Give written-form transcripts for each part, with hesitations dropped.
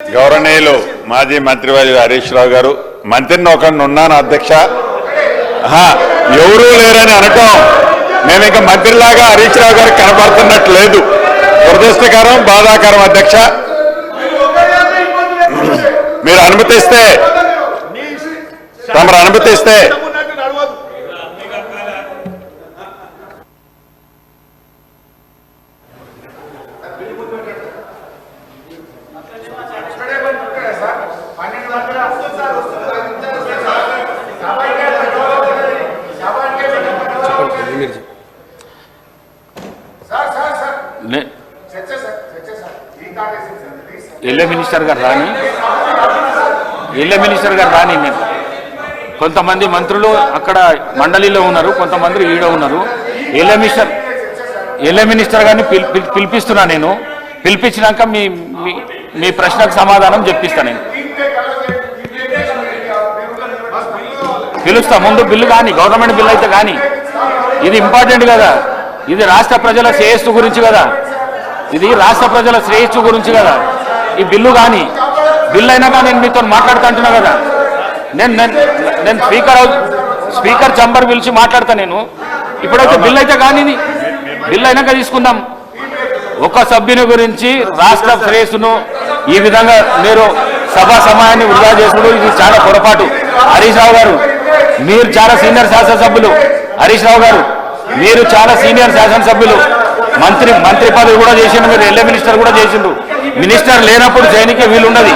గౌరవనీయులు మాజీ మంత్రివర్యులు హరీష్ రావు గారు, మంత్రిని ఒకరిని ఉన్నాను అధ్యక్ష, ఎవరూ లేరని అనటం నేను ఇంకా మంత్రిలాగా హరీష్ రావు గారు కనబడుతున్నట్టు లేదు. దురదృష్టకరం, బాధాకరం అధ్యక్ష. మీరు అనుమతిస్తే తమరు అనుమతిస్తే ఎల్ఏ మినిస్టర్ గారు రాని నేను కొంతమంది మంత్రులు అక్కడ మండలిలో ఉన్నారు, కొంతమంది ఈడ ఉన్నారు. ఎల్ఏ మినిస్టర్ గారిని పిలిపిస్తున్నా. నేను పిలిపించినాక మీ ప్రశ్నకు సమాధానం చెప్పిస్తా. నేను పిలుస్తా. ముందు బిల్లు కానీ, గవర్నమెంట్ బిల్లు అయితే కానీ, ఇది ఇంపార్టెంట్ కదా. ఇది రాష్ట్ర ప్రజల శ్రేయస్సు గురించి కదా. ఇది రాష్ట్ర ప్రజల శ్రేయస్సు గురించి కదా ఈ బిల్లు. కానీ బిల్లు అయినాక నేను మీతో మాట్లాడుతూ అంటున్నా కదా. నేను స్పీకర్ చంబర్ పిలిచి మాట్లాడతా. నేను ఇప్పుడైతే బిల్లు అయితే కానీ బిల్లు అయినాక తీసుకుందాం. ఒక సభ్యుని గురించి రాష్ట్ర శ్రేయస్సును ఈ విధంగా మీరు సభా సమయాన్ని వృధా చేసుకుంటూ, ఇది చాలా పొరపాటు. హరీష్ రావు గారు, మీరు చాలా సీనియర్ శాసనసభ్యులు. హరీష్ రావు గారు, మీరు చాలా సీనియర్ శాసనసభ్యులు. మంత్రి పదవి కూడా చేసిండు, మీరు ఎల్ఏ మినిస్టర్ కూడా చేసిండు. మినిస్టర్ లేనప్పుడు చేయనికే వీలున్నది.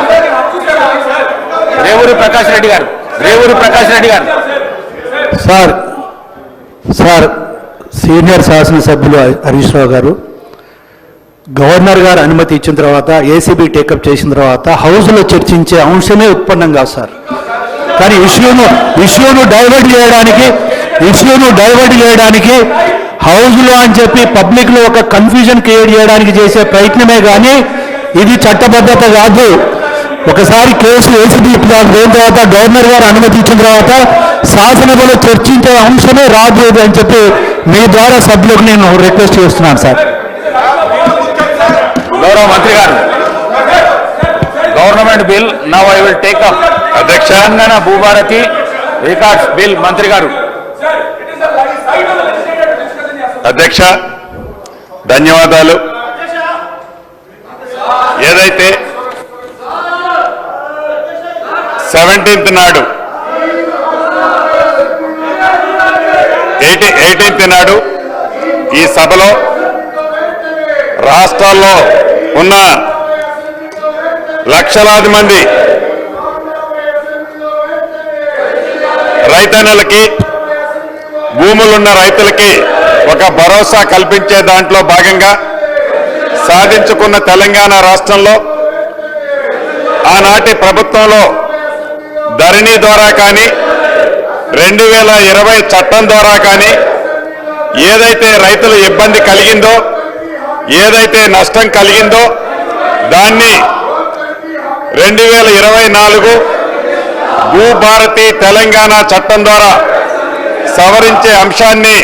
రేవూరి ప్రకాష్ రెడ్డి గారు సార్ సీనియర్ శాసనసభ్యులు హరీష్ రావు గారు, గవర్నర్ గారు అనుమతి ఇచ్చిన తర్వాత, ఏసీబీ టేకప్ చేసిన తర్వాత హౌస్లో చర్చించే అంశమే ఉత్పన్నం కాదు సార్. కానీ ఇష్యూను డైవర్ట్ చేయడానికి హౌస్లో అని చెప్పి పబ్లిక్లో ఒక కన్ఫ్యూజన్ క్రియేట్ చేయడానికి చేసే ప్రయత్నమే కానీ ఇది చట్టబద్ధత కాదు. ఒకసారి కేసు ఏసీబీ పోయిన తర్వాత, గవర్నర్ గారు అనుమతి ఇచ్చిన తర్వాత శాసనసభలో చర్చించే అంశమే రాదు అని చెప్పి మీ ద్వారా సభ్యులకు నేను రిక్వెస్ట్ చేస్తున్నాను సార్. గౌరవ మంత్రి గారు, government bill now I will take up. అధ్యక్ష, తెలంగాణ భూభారతి రికార్డ్స్ బిల్. మంత్రి గారు. అధ్యక్ష ధన్యవాదాలు. ఏదైతే 17th నాడు 18th నాడు ఈ సభలో రాష్ట్రాల్లో ఉన్న లక్షలాది మంది రైతన్నలకి, భూములున్న రైతులకి ఒక భరోసా కల్పించే దాంట్లో భాగంగా సాధించుకున్న తెలంగాణ రాష్ట్రంలో ఆనాటి ప్రభుత్వంలో ధరణి ద్వారా కానీ, 2020 చట్టం ద్వారా కానీ ఏదైతే రైతుల ఇబ్బంది కలిగిందో, ఏదైతే నష్టం కలిగిందో దాన్ని 2024 భూభారతి తెలంగాణ చట్టం ద్వారా సవరించే అంశాన్ని